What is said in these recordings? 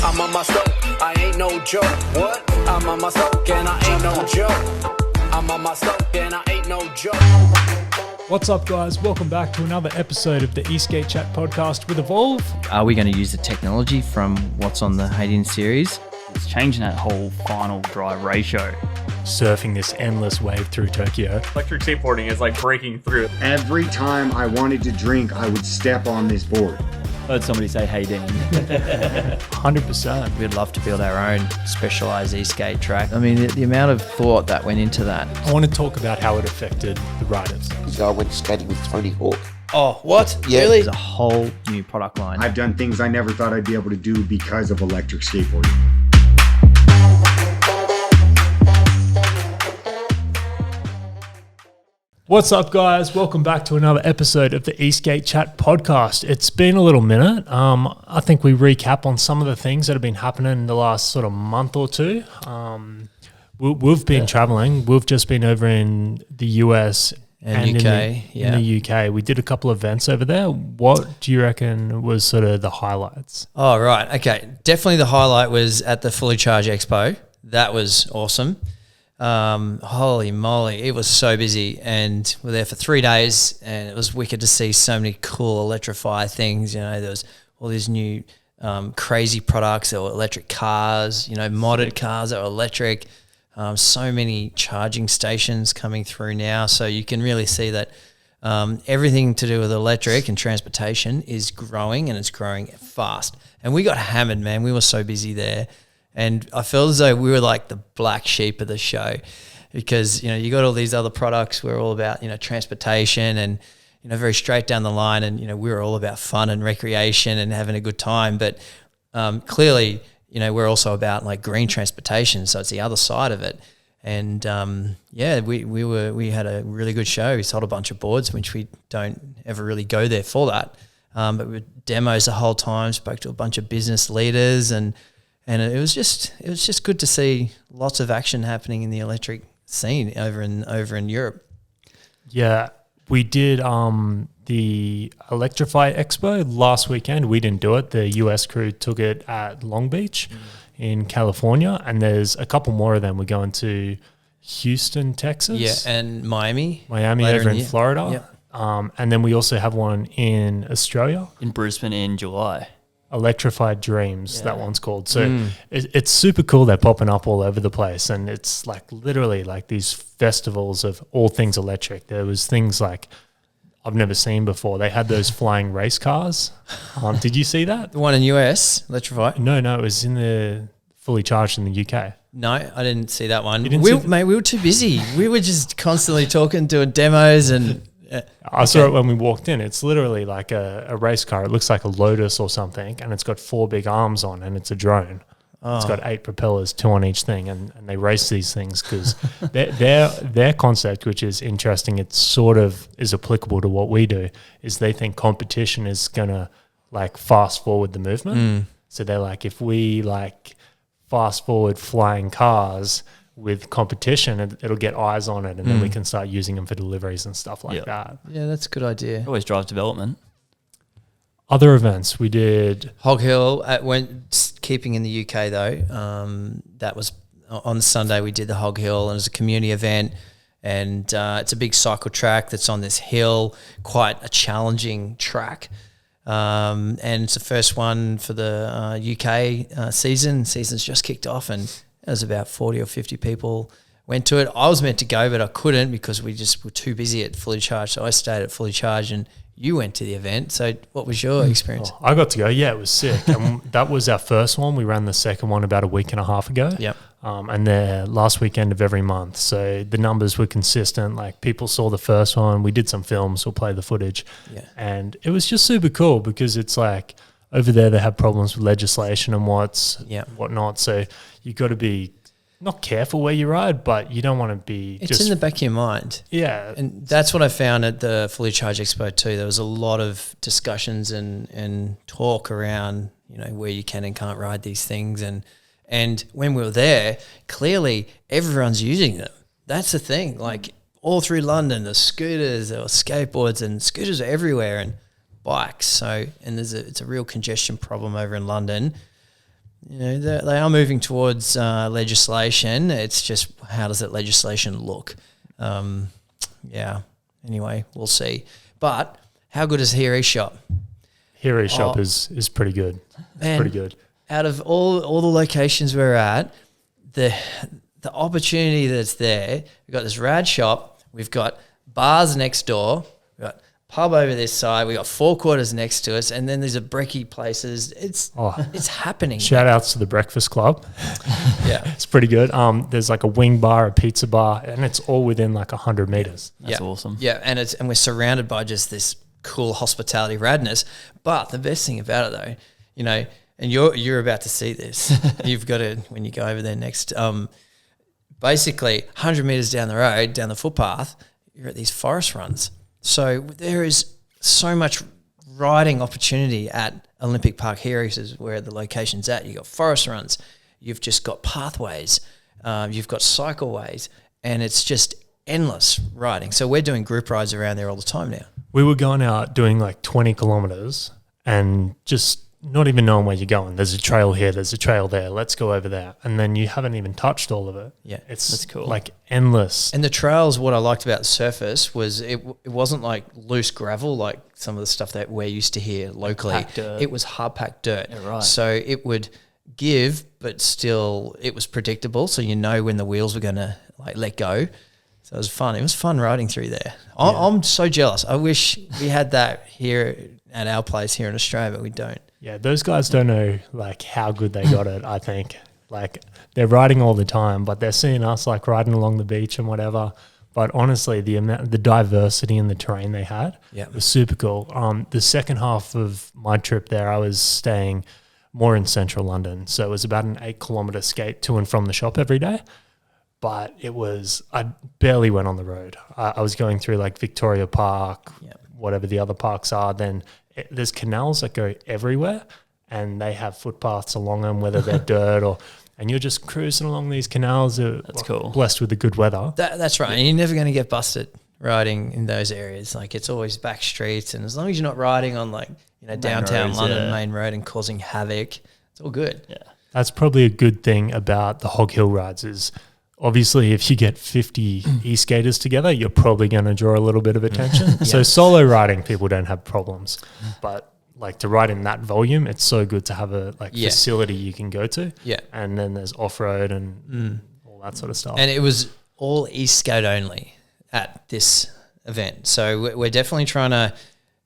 I'm on my stroke, I ain't no joke. What? I'm on my stroke and I ain't no joke. I'm on my stroke and I ain't no joke. What's up, guys? Welcome back to another episode of the Eastgate Chat podcast with Evolve. Are we going to use the technology from what's on the Hayden series? It's changing that whole final drive ratio. Surfing this endless wave through Tokyo. Electric skateboarding is like breaking through. Every time I wanted to drink, I would step on this board. I heard somebody say, hey, Dan. 100%. We'd love to build our own specialised e-skate track. I mean, the amount of thought that went into that. I want to talk about how it affected the riders. I went skating with Tony Hawk. Oh, what? Yeah. Really? It's a whole new product line. I've done things I never thought I'd be able to do because of electric skateboarding. What's up, guys? Welcome back to another episode of the Eastgate Chat podcast. It's been a little minute. I think we recap on some of the things that have been happening in the last sort of month or two. We've been traveling. We've just been over in the US and UK. In the UK. We did a couple of events over there. What do you reckon was sort of the highlights? Oh, right. Okay. Definitely the highlight was at the Fully Charged Expo. That was awesome. Holy moly, it was so busy, and we're there for 3 days, and it was wicked to see so many cool electrify things. You know, there was all these new crazy products. There were electric cars, you know, modded cars that were electric. So many charging stations coming through now, so you can really see that everything to do with electric and transportation is growing, and it's growing fast. And we got hammered, man. We were so busy there. And I felt as though we were like the black sheep of the show because, you know, you got all these other products. We're all about, you know, transportation and, you know, very straight down the line. And, you know, we were all about fun and recreation and having a good time. But clearly, you know, we're also about like green transportation. So it's the other side of it. And we had a really good show. We sold a bunch of boards, which we don't ever really go there for that. But we demos the whole time, spoke to a bunch of business leaders and it was just good to see lots of action happening in the electric scene over in Europe. Yeah, we did the Electrify Expo last weekend. We didn't do it. The US crew took it at Long Beach in California, and there's a couple more of them. We're going to Houston, Texas. Yeah, and Miami over in year. Florida. Yeah. And then we also have one in Australia. In Brisbane in July. Electrified Dreams, that one's called. So it's super cool. They're popping up all over the place, and it's like literally like these festivals of all things electric. There was things like I've never seen before. They had those flying race cars. Did you see that? The one in US, Electrify? No, it was in the Fully Charged in the UK. No, I didn't see that one. Mate, we were too busy. We were just constantly talking, doing demos and... I saw it when we walked in. It's literally like a race car. It looks like a Lotus or something, and it's got 4 big arms on, and it's a drone. Oh. It's got 8 propellers, 2 on each thing, and they race these things because their concept, which is interesting, it sort of is applicable to what we do, is they think competition is going to like fast forward the movement. So they're like, if we like fast forward flying cars with competition, it'll get eyes on it, and then we can start using them for deliveries and stuff like that. Yeah, that's a good idea. It always drives development. Other events we did. Hog Hill, keeping in the UK though, that was on Sunday we did the Hog Hill, and it was a community event, and it's a big cycle track that's on this hill, quite a challenging track. And it's the first one for the UK season. Season's just kicked off, and there was about 40 or 50 people went to it. I was meant to go, but I couldn't because we just were too busy at Fully Charged. So I stayed at Fully Charged, and you went to the event. So what was your experience? I got to go. Yeah, it was sick. And that was our first one. We ran the second one about a week and a half ago. Yep. And they're last weekend of every month. So the numbers were consistent. Like people saw the first one. We did some films. We'll play the footage. Yeah. And it was just super cool because it's like over there they have problems with legislation and whatnot. So you got to be not careful where you ride, but you don't want to be it's in the back of your mind. Yeah. And that's what I found at the Fully Charged Expo too. There was a lot of discussions and talk around, you know, where you can and can't ride these things. And when we were there, clearly everyone's using them. That's the thing. Like all through London, the scooters, there were skateboards, and scooters are everywhere, and bikes. So, and it's a real congestion problem over in London. they are moving towards legislation. It's just how does that legislation look? Anyway, we'll see. But how good is Here Shop? Here Shop is pretty good. It's pretty good. Out of all the locations we're at, the opportunity that's there, we've got this rad shop, we've got bars next door, we've got pub over this side, we've got forequarters next to us, and then there's a brekkie places. It's happening. Shout outs to the Breakfast Club. Yeah. It's pretty good. There's like a wing bar, a pizza bar, and it's all within like 100 meters. That's awesome. Yeah, and we're surrounded by just this cool hospitality radness. But the best thing about it though, and you're about to see this. You've got to, when you go over there next, basically 100 meters down the road, down the footpath, you're at these forest runs. So there is so much riding opportunity at Olympic Park here. Is where the location's at. You've got forest runs, you've just got pathways, you've got cycleways, and it's just endless riding. So we're doing group rides around there all the time now. We were going out doing like 20 kilometers and just not even knowing where you're going. There's a trail here, there's a trail there, let's go over there. And then you haven't even touched all of it. Yeah. That's cool. Like endless. And the trails, what I liked about the surface was it wasn't like loose gravel like some of the stuff that we're used to here locally. Packed dirt. It was hard packed dirt. Yeah, right. So it would give, but still it was predictable. So when the wheels were going to like let go. So it was fun. It was fun riding through there. I'm so jealous. I wish we had that here at our place here in Australia, but we don't. Yeah, those guys don't know like how good they got it, I think. Like they're riding all the time, but they're seeing us like riding along the beach and whatever. But honestly, the diversity in the terrain they had was super cool. The second half of my trip there, I was staying more in central London. So it was about an 8-kilometer skate to and from the shop every day. But I barely went on the road. I was going through like Victoria Park, whatever the other parks are. Then there's canals that go everywhere and they have footpaths along them, whether they're dirt and you're just cruising along these canals. That's cool. Blessed with the good weather. That's right. And you're never going to get busted riding in those areas. Like it's always back streets. And as long as you're not riding on like, downtown roads, London main road and causing havoc, it's all good. Yeah. That's probably a good thing about the Hog Hill rides is obviously if you get 50 e-skaters together, you're probably going to draw a little bit of attention. So solo riding, people don't have problems. But like to ride in that volume, it's so good to have a facility you can go to. Yeah. And then there's off-road and all that sort of stuff. And it was all e-skate only at this event. So we're definitely trying to,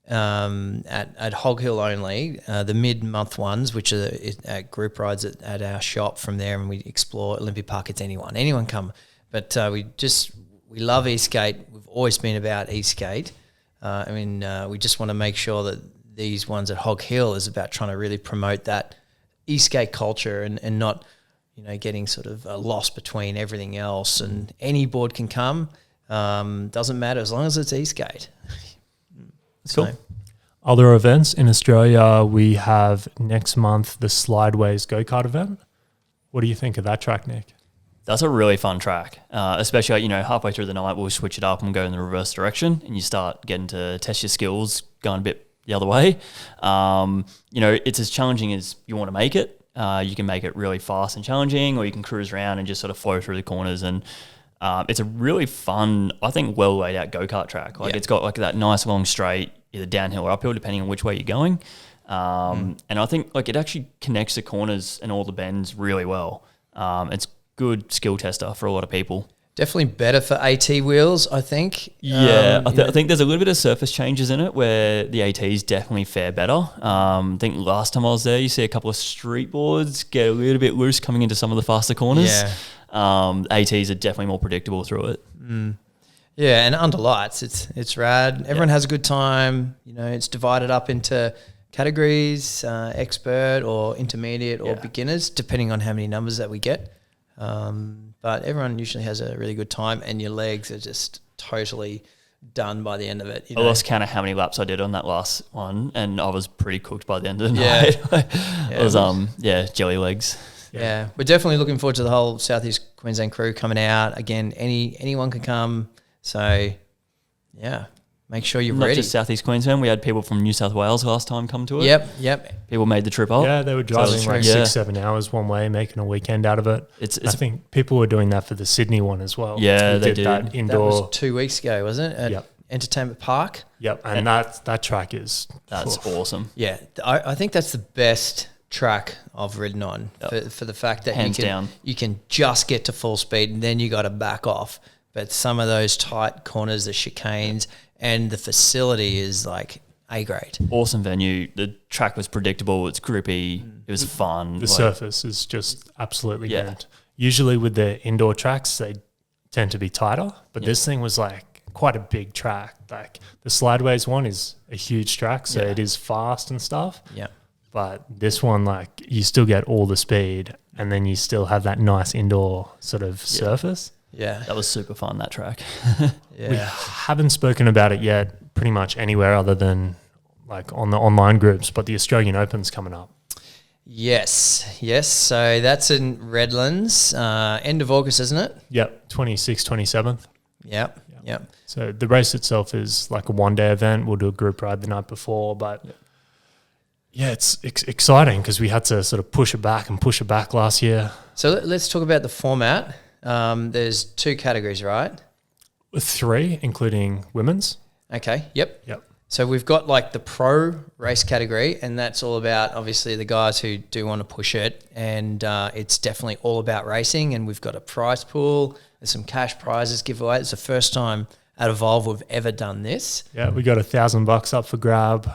at Hog Hill only, the mid-month ones, which are at group rides at our shop from there, and we explore Olympic Park. It's anyone come. But we love e-skate. We've always been about e-skate. We just want to make sure that these ones at Hog Hill is about trying to really promote that e-skate culture and not, getting sort of lost between everything else. And any board can come. Doesn't matter as long as it's e-skate. Cool. Other events in Australia, we have next month the Slideways go-kart event. What do you think of that track, Nick? That's a really fun track, especially halfway through the night we'll switch it up and go in the reverse direction, and you start getting to test your skills going a bit the other way. It's as challenging as you want to make it. You can make it really fast and challenging, or you can cruise around and just sort of flow through the corners. And it's a really fun, I think, well laid out go-kart track. It's got like that nice long straight, either downhill or uphill, depending on which way you're going. And I think like it actually connects the corners and all the bends really well. It's good skill tester for a lot of people. Definitely better for AT wheels, I think. Yeah, I think there's a little bit of surface changes in it where the ATs definitely fare better. I think last time I was there, you see a couple of street boards get a little bit loose coming into some of the faster corners. Yeah. ATs are definitely more predictable through it. Yeah, and under lights, it's rad. Everyone has a good time. It's divided up into categories, expert or intermediate or beginners, depending on how many numbers that we get. But everyone usually has a really good time, and your legs are just totally done by the end of it. I lost count of how many laps I did on that last one, and I was pretty cooked by the end of the night. It was jelly legs. Yeah, we're definitely looking forward to the whole Southeast Queensland crew coming out. Again, anyone can come. So, yeah. make sure you're Not ready. just Southeast Queensland. We had people from New South Wales last time come to it. Yep. People made the trip up. Yeah, they were driving like Yeah. 6-7 hours one way, making a weekend out of it. It's I think people were doing that for the Sydney one as well. Yeah, We they that did. That indoor. was 2 weeks ago, wasn't it? At Yep. Entertainment Park. Yep, and that track is That's awesome. Yeah, I think that's the best track I've ridden on for the fact that Hands down. you can just get to full speed and then you got to back off. But some of those tight corners, the chicanes, and the facility is like A grade. Awesome venue. The track was predictable. It's grippy. It was fun. the surface is just absolutely Yeah. burnt. Usually with the indoor tracks, they tend to be tighter, but this thing was like quite a big track. Like the Slideways one is a huge track, so it is fast and stuff. Yeah. But this one, like, you still get all the speed, and then you still have that nice indoor sort of surface. Yeah. That was super fun, that track. Yeah. We haven't spoken about it yet pretty much anywhere other than like on the online groups, but the Australian Open's coming up. Yes. So that's in Redlands, end of August, isn't it? Yep, 26th, 27th. Yep. So the race itself is like a one-day event. We'll do a group ride the night before, but yeah, it's exciting because we had to sort of push it back last year. So let's talk about the format. There's 2 categories, right? 3, including women's. Okay. Yep. Yep. So we've got like the pro race category, and that's all about obviously the guys who do want to push it, and it's definitely all about racing. And we've got a prize pool. There's some cash prizes giveaway. It's the first time at Evolve we've ever done this. Yeah, we got $1,000 up for grab.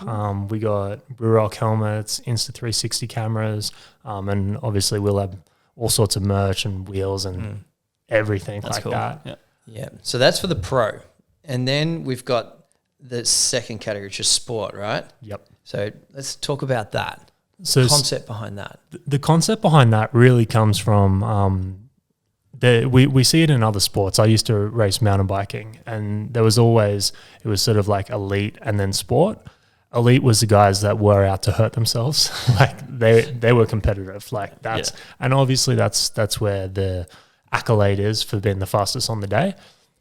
We got Blue Rock helmets, Insta360 cameras, and obviously we'll have all sorts of merch and wheels and everything That's like cool. that. Yeah. Yeah. So that's for the pro, and then we've got the second category, which is sport, right? Yep. So let's talk about that. So Concept behind that. the concept behind that really comes from we see it in other sports. I used to race mountain biking, and it was sort of like elite and then sport. Elite was the guys that were out to hurt themselves. Like they were competitive. Like that's and obviously that's where the accolade is for being the fastest on the day.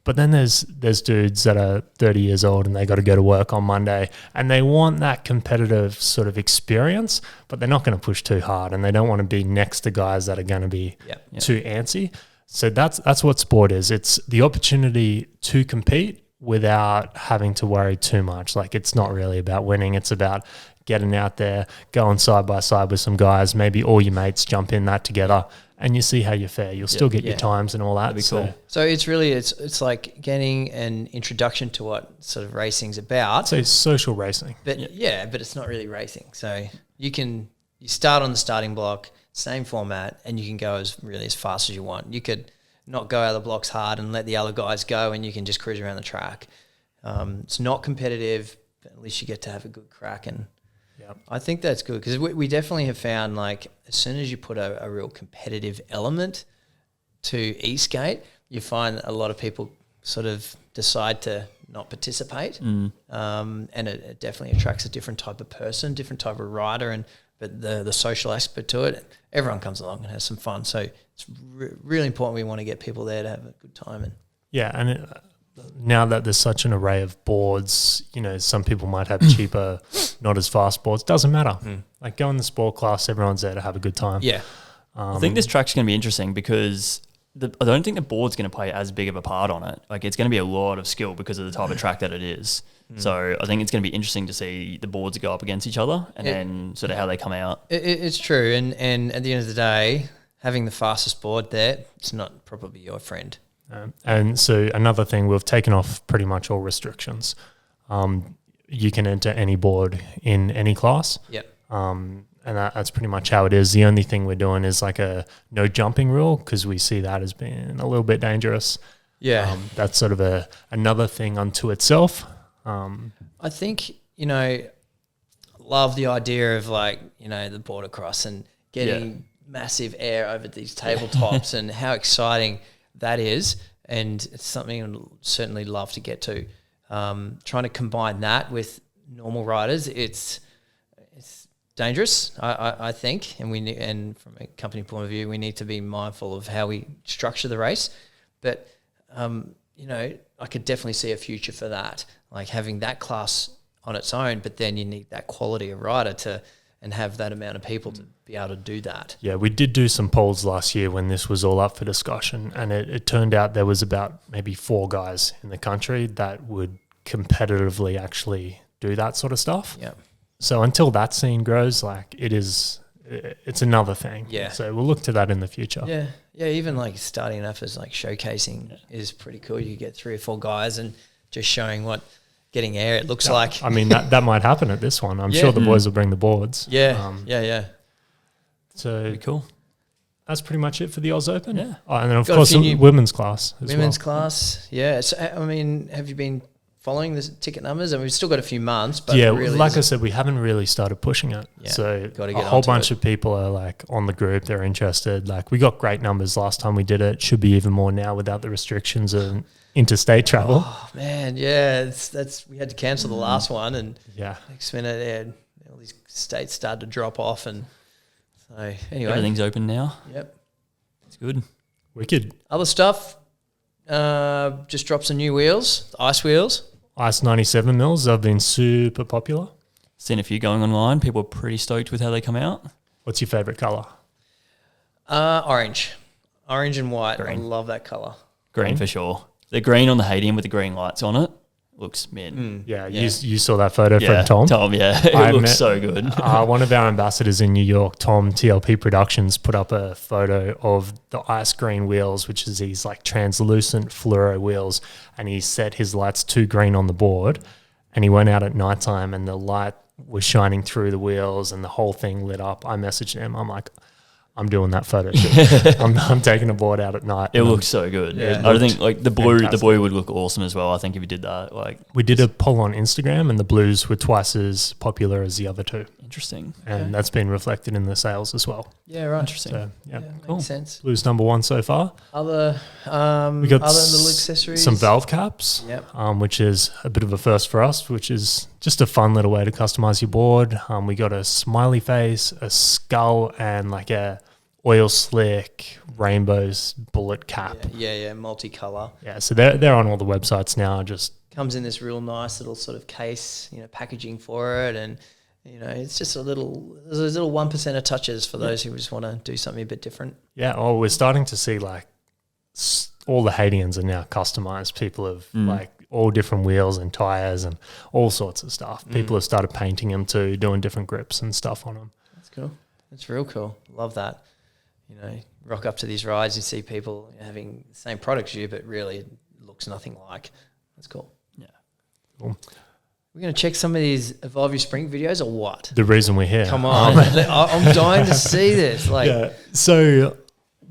But then there's dudes that are 30 years old and they got to go to work on Monday and they want that competitive sort of experience, but they're not going to push too hard and they don't want to be next to guys that are going to be too antsy. So that's what sport is. It's the opportunity to compete without having to worry too much. Like it's not really about winning. It's about getting out there, going side by side with some guys, maybe all your mates jump in that together and you see how you fare. You'll still get your times and all that. That'd be cool. So it's really it's like getting an introduction to what sort of racing's about. So social racing. But but it's not really racing. So you start on the starting block, same format, and you can go as fast as you want. You could not go out of the blocks hard and let the other guys go, and you can just cruise around the track. It's not competitive, but at least you get to have a good crack. And I think that's good because we definitely have found like as soon as you put a real competitive element to e-skate, you find a lot of people sort of decide to not participate. And it definitely attracts a different type of person, different type of rider, but the social aspect to it, everyone comes along and has some fun. So it's really important. We want to get people there to have a good time. And now that there's such an array of boards, some people might have cheaper, not as fast boards. Doesn't matter. Like go in the sport class, everyone's there to have a good time. Yeah. I think this track's going to be interesting because I don't think the board's going to play as big of a part on it. Like it's going to be a lot of skill because of the type of track that it is. So I think it's going to be interesting to see the boards go up against each other and then sort of how they come out. It's true. And at the end of the day, having the fastest board there, it's not probably your friend. And so another thing, we've taken off pretty much all restrictions. You can enter any board in any class. Yep. And that's pretty much how it is. The only thing we're doing is like a no jumping rule because we see that as being a little bit dangerous. Yeah. That's sort of another thing unto itself. I think, love the idea of the border cross and getting massive air over these tabletops and how exciting that is. And it's something I'd certainly love to get to. Trying to combine that with normal riders, it's dangerous, I think. And from a company point of view, we need to be mindful of how we structure the race. But, you know, I could definitely see a future for that, like having that class on its own, but then you need that quality of rider and have that amount of people to be able to do that. Yeah, we did do some polls last year when this was all up for discussion, and it turned out there was about maybe 4 guys in the country that would competitively actually do that sort of stuff. Yeah. So until that scene grows, like it's another thing. Yeah. So we'll look to that in the future. Yeah. Yeah. Even like starting up as like showcasing is pretty cool. You get 3 or 4 guys and just showing what getting air it looks like. I mean, that might happen at this one. I'm sure the boys will bring the boards. Yeah. Yeah. So Pretty cool. that's pretty much it for the Oz Open. Yeah. Oh, and then of Got a course few the new women's class as Women's well. class. Yeah. So, I mean, have you been following the ticket numbers? I mean, we've still got a few months, but Yeah, really like I said, we haven't really started pushing it. Yeah, So gotta a get whole onto bunch it. of people are like on the group. They're interested. Like we got great numbers last time we did it. Should be even more now without the restrictions of interstate travel. Oh man, yeah, that's we had to cancel the last one, and Yeah. next minute, all these states started to drop off, and so anyway, Everything's open now. Yep. It's good. Wicked. Other stuff, just dropped some new wheels, ice wheels. Ice 97 mils have been super popular. Seen a few going online. People are pretty stoked with how they come out. What's your favorite color? Orange and white. I Green. love that color. Green for sure. The green on the Hadium with the green lights on it looks mint. Yeah, Yeah. You saw that photo Yeah, from Tom. yeah. It I looks met- so good. One of our ambassadors in New York, Tom, TLP Productions, put up a photo of the ice green wheels, which is these like translucent fluoro wheels, and he set his lights to green on the board, and he went out at nighttime and the light was shining through the wheels and the whole thing lit up. I messaged him. I'm like, I'm doing that photo shoot. I'm taking a board out at night. It and looks so good. Yeah. I think like the blue fantastic. would look awesome as well. I think if you did that, like we did a poll on Instagram and the blues were twice as popular as the other two. interesting. And that's been reflected in the sales as well. Yeah, right. Interesting. So, yeah. Makes sense. Blues number 1 so far. Other We got other little accessories. some valve caps, Yep. which is a bit of a first for us, which is just a fun little way to customize your board. We got a smiley face, a skull, and like a oil slick rainbows bullet cap. Yeah, multicolor. Yeah, so they're on all the websites now. Just Comes in this real nice little sort of case, packaging for it, and it's just there's those little 1% of touches for those who just want to do something a bit different. yeah. Oh, we're starting to see like all the Hadians are now customized. People have like all different wheels and tires and all sorts of stuff. People have started painting them too, doing different grips and stuff on them. That's cool. That's real cool. Love that. Rock up to these rides, you see people having the same product as you, but really it looks nothing like. That's cool. Yeah. Cool. We're going to check some of these Evolve Your Spring videos or what? The reason we're here. Come on. I'm dying to see this. Yeah. So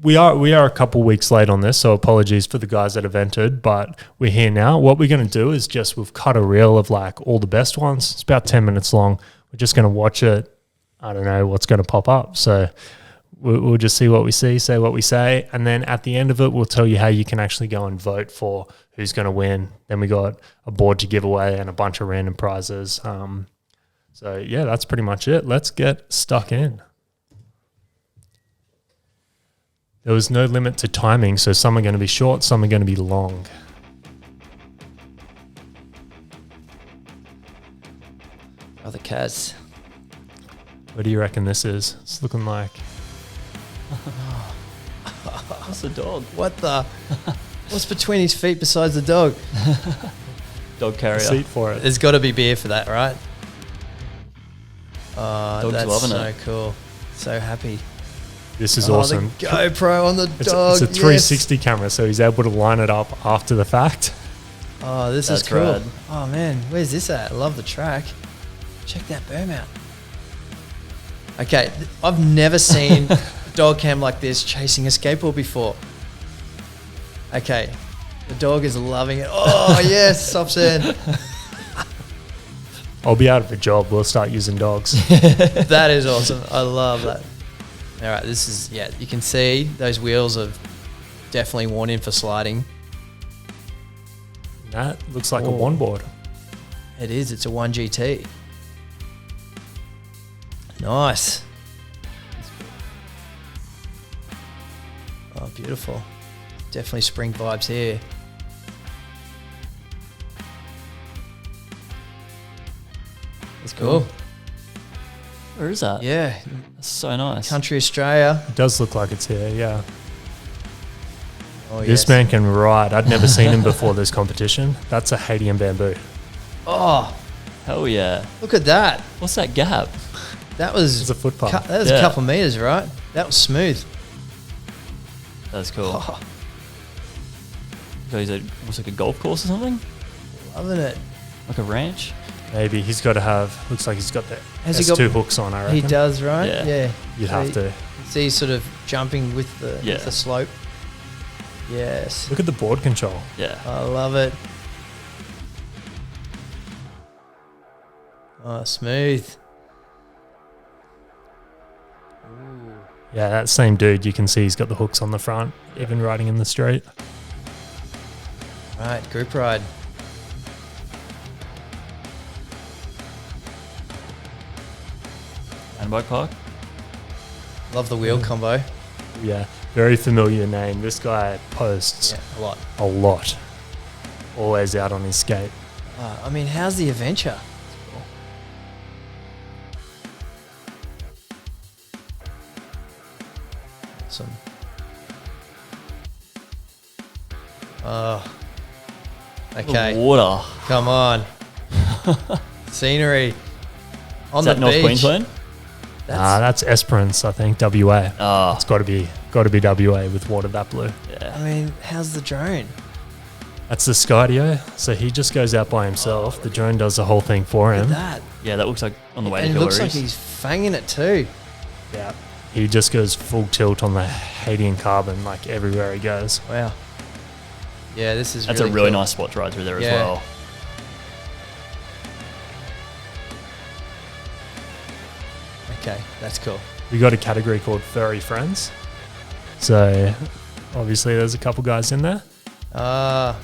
we are a couple weeks late on this, so apologies for the guys that have entered, but we're here now. What we're going to do is we've cut a reel of like all the best ones. It's about 10 minutes long. We're just going to watch it. I don't know what's going to pop up. So we'll just see what we see, say what we say, and then at the end of it, we'll tell you how you can actually go and vote for who's going to win. Then we got a board to give away and a bunch of random prizes. So yeah, that's pretty much it. Let's get stuck in. There was no limit to timing, so some are going to be short, some are going to be long. Other Kaz. What do you reckon this is? It's looking like That's a dog. What the? What's between his feet besides the dog? Dog a carrier. seat for it. There's got to be beer for that, right? Dog's That's loving so it. cool. So happy. This is awesome. The GoPro on the dog. It's a 360 camera, so he's able to line it up after the fact. Yes. Oh, this is That's cool. rad. Oh man, where's this at? I love the track. Check that berm out. Okay, I've never seen dog cam like this chasing a skateboard before. Okay, the dog is loving it. Oh yes, stops in. I'll be out of a job. We'll start using dogs. That is awesome. I love that. All right, this is, you can see those wheels have definitely worn in for sliding. That looks like a Oh. one board. It is, it's a 1GT. Nice. Oh, beautiful. Definitely spring vibes here. Cool. Where is that? Yeah. That's so nice. Country Australia. It does look like it's here, yeah. Oh, This yes. man can ride. I'd never seen him before this competition. That's a Haitian bamboo. Oh, Hell yeah. look at that. What's that gap? That was It's a foot pump. that was a Yeah. couple meters, right? That was smooth. That's cool. Oh, So he's looks like a golf course or something? loving it. Like a ranch? Maybe he's got to have. Looks like he's got the Has he S2 got- hooks on. I reckon He does, right? Yeah. Yeah. You'd So have he- to See, he's sort of jumping with the Yeah. slope. Yes. look at the board control. Yeah. I love it. Oh, smooth. Yeah, that same dude. You can see he's got the hooks on the front, even riding in the straight. Right, group ride. Handbike park? Love the wheel combo. Yeah, very familiar name. This guy posts Yeah, a lot. a lot. Always out on his skate. I mean, how's the adventure? Awesome. Oh. Okay. The water. Come on. Scenery. On Is the that North beach. Queensland? That's Esperance, I think. WA. Ah, It's got to be WA with water that blue. yeah. I mean, how's the drone? That's the Skydio. So he just goes out by himself. The drone does the whole thing for Look him. at that. Yeah, that looks like on the way And to it looks like Hillary. he's fanging it too. Yeah. He just goes full tilt on the Haitian carbon, like everywhere he goes. Wow. Yeah, this is That's really a really cool. nice spot to ride through there as Yeah. well. Okay, that's cool. We got a category called Furry Friends. So obviously there's a couple guys in there.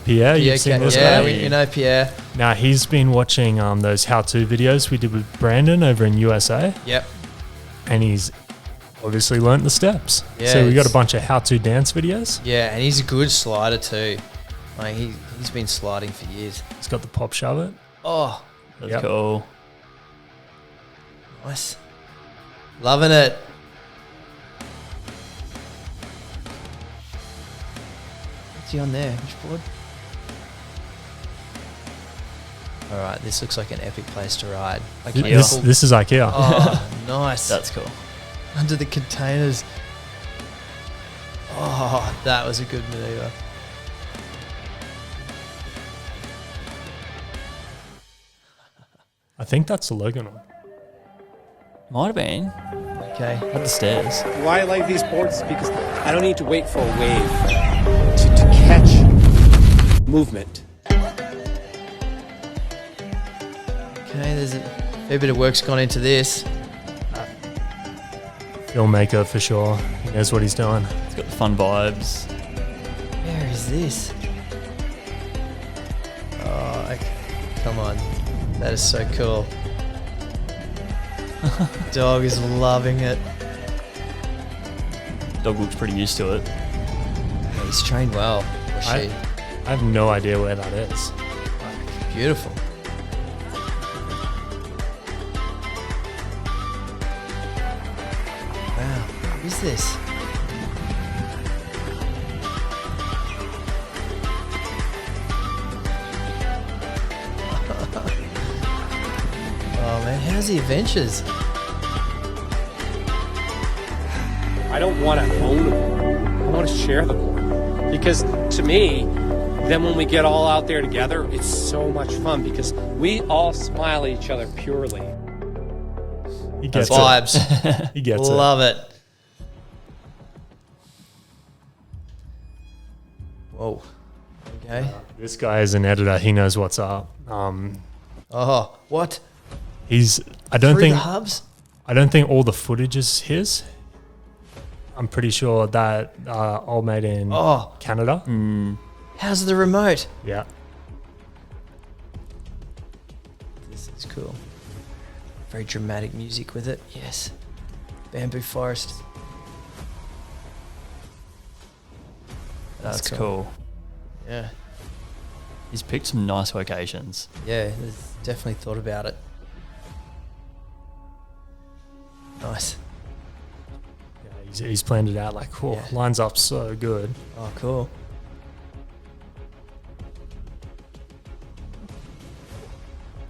Pierre, you've seen this yeah, guy? you know Pierre. Now he's been watching those how-to videos we did with Brandon over in USA, Yep. and he's obviously learnt the steps. Yeah, So we got a it's- bunch of how-to dance videos. Yeah, and he's a good slider too. Like he's been sliding for years. He's got the pop shove it. Oh, That's Yep. cool. nice. Loving it. What's he on there? Which board? All right, this looks like an epic place to ride. This is IKEA. Oh, nice. That's cool. Under the containers. Oh, that was a good maneuver. I think that's the Logan one. Might have been. Okay. At the stairs. Why I like these boards is because I don't need to wait for a wave to catch movement. Okay, there's a fair bit of work's gone into this. Filmmaker for sure. He knows what he's doing. It's got the fun vibes. Where is this? Oh, okay. Come on. That is so cool. Dog is loving it. Dog looks pretty used to it. He's trained well. Or she. I have no idea where that is. Beautiful. Wow. What is this? Oh man, how's the adventures? I don't want to own a board. I want to share the board. Because to me, then when we get all out there together, it's so much fun because we all smile at each other purely. He gets it. Vibes. He gets Love it. Whoa. Okay. it. This guy is an editor. He knows what's up. Oh, what? He's. I Through don't think. the hubs? I don't think all the footage is his. I'm pretty sure that all made in Oh, Canada. how's the remote? Yeah. This is cool. Very dramatic music with it. Yes. Bamboo forest. That's cool. Yeah. He's picked some nice locations. Yeah, there's definitely thought about it. Nice. Yeah, he's planned it out like, cool. Lines up so good. Oh, cool.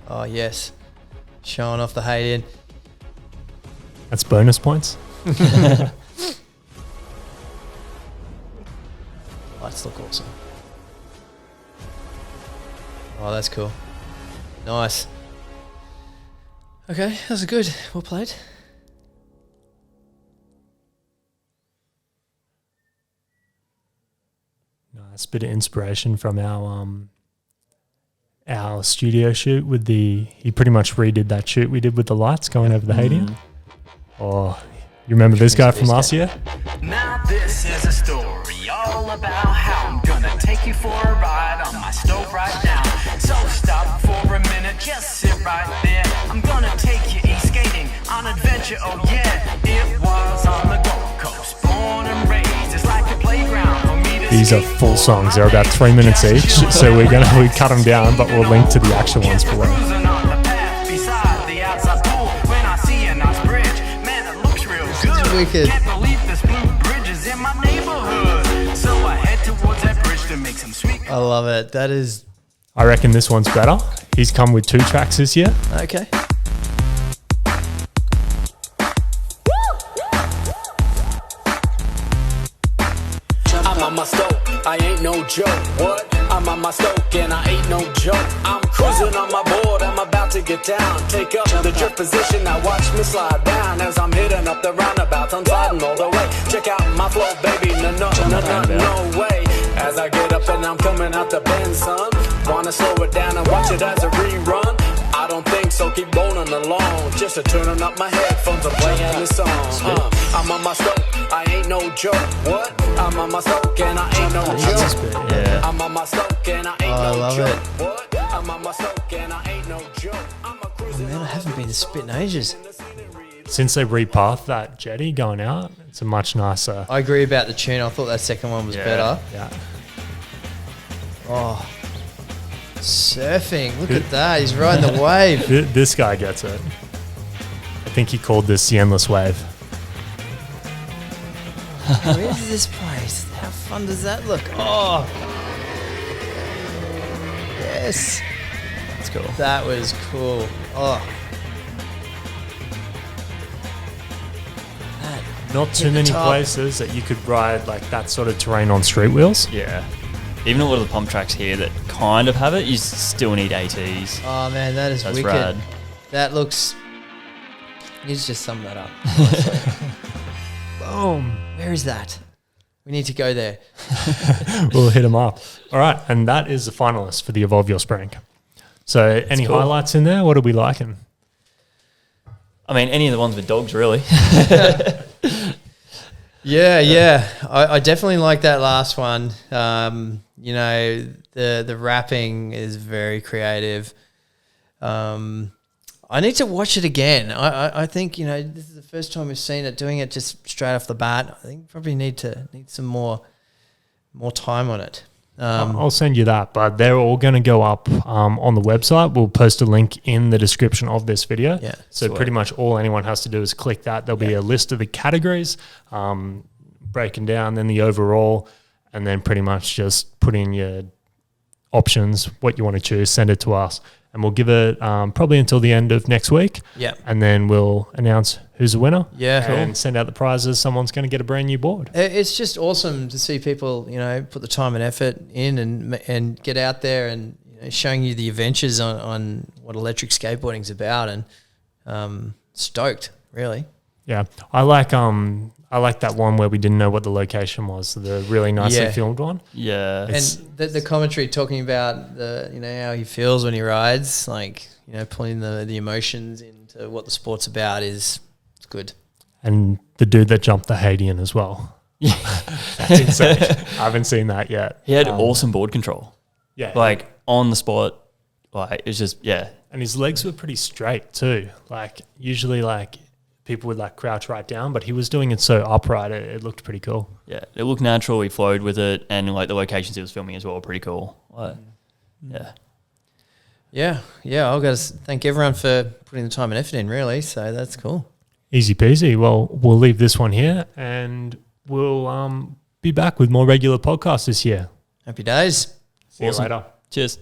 Oh, yes. Showing off the Hayden. That's bonus points. Lights look awesome. Oh, that's cool. Nice. Okay, that was good. Well played. Nice bit of inspiration from our studio shoot with he pretty much redid that shoot we did with the lights going over the Hadean. Oh, you remember this guy from last year? Now this is a story all about how I'm gonna take you for a ride on my stove right now. So stop for a minute, just sit right there. I'm gonna take you skating on adventure, oh yeah. It was on the Gold Coast, born and raised. It's like a playground for me to These are full songs. They're about 3 minutes each, so we cut them down, but we'll link to the actual ones below. Cruising on the path beside the outside pool. When I see a nice bridge, man, it looks real good. Wicked. Can't believe this blue bridge is in my neighborhood. So I head towards that bridge to make some sweet. I love it. That is I reckon this one's better. He's come with 2 tracks this year. okay. I'm on my stove, I ain't no joke. What? I'm on my stove and I ain't no joke. I'm cruising on my board, I'm about to get down. Take up the drift position, now watch me slide down as I'm hitting up the roundabouts. I'm sliding all the way. Check out my flow, baby. No way. As I get up and I'm coming out the bend, son. Wanna slow it down and watch it as a rerun? I don't think so, keep rolling along. Just a turning up my headphones and playing the song. I'm on my stove, I ain't no joke. What? I'm on my stove and I ain't no joke. Yeah. I'm on my stove and I ain't I no love joke. it. What? I'm on my stove and I ain't no joke. I'm a cruising. Man, I haven't been to Spit in ages. Since they repathed that jetty going out, it's a much nicer. I agree about the tune. I thought that second one was better. Yeah. Oh, surfing. Look at that. He's riding the wave. This guy gets it. I think he called this the endless wave. Where is this place? How fun does that look? Oh, yes. That's cool. That was cool. Oh, Not too Hit the many top. places that you could ride like that sort of terrain on street wheels. Yeah. Even a lot of the pump tracks here that kind of have it, you still need ATs. oh man, that is That's wicked. rad. That looks. You need to just sum that up. Boom. Where is that? We need to go there. We'll hit him up. All right, and that is the finalist for the Evolve Your Spring. So, any cool. highlights in there? What are we liking? I mean, any of the ones with dogs, really. Yeah. I definitely like that last one. You know, the rapping is very creative. I need to watch it again. I think, you know, this is the first time we've seen it doing it just straight off the bat. I think probably need some more time on it. I'll send you that, but they're all going to go up on the website. We'll post a link in the description of this video. Yeah, so pretty much all anyone has to do is click that. There'll be a list of the categories, breaking down, then the overall, and then pretty much just put in your options, what you want to choose, send it to us. And we'll give it probably until the end of next week. Yeah. And then we'll announce who's the winner. Yeah. And send out the prizes. Someone's going to get a brand new board. It's just awesome to see people, you know, put the time and effort in and get out there and, you know, showing you the adventures on what electric skateboarding's about, and stoked, really. Yeah. I like that one where we didn't know what the location was. The really nicely filmed one. Yeah. And the commentary talking about you know, how he feels when he rides, like, you know, pulling the emotions into what the sport's about it's good. And the dude that jumped the Hadean as well. Yeah. That's insane. I haven't seen that yet. He had awesome board control. Yeah. Like, on the spot. Like, it's just, yeah. And his legs were pretty straight too. Like, usually, like, people would, like, crouch right down, but he was doing it so upright, it looked pretty cool. Yeah. It looked natural. He flowed with it. And, like, the locations he was filming as well were pretty cool. Like, yeah. Yeah. I've got to thank everyone for putting the time and effort in, really. So that's cool. Easy peasy. Well, we'll leave this one here, and we'll be back with more regular podcasts this year. Happy days. See you later. Cheers.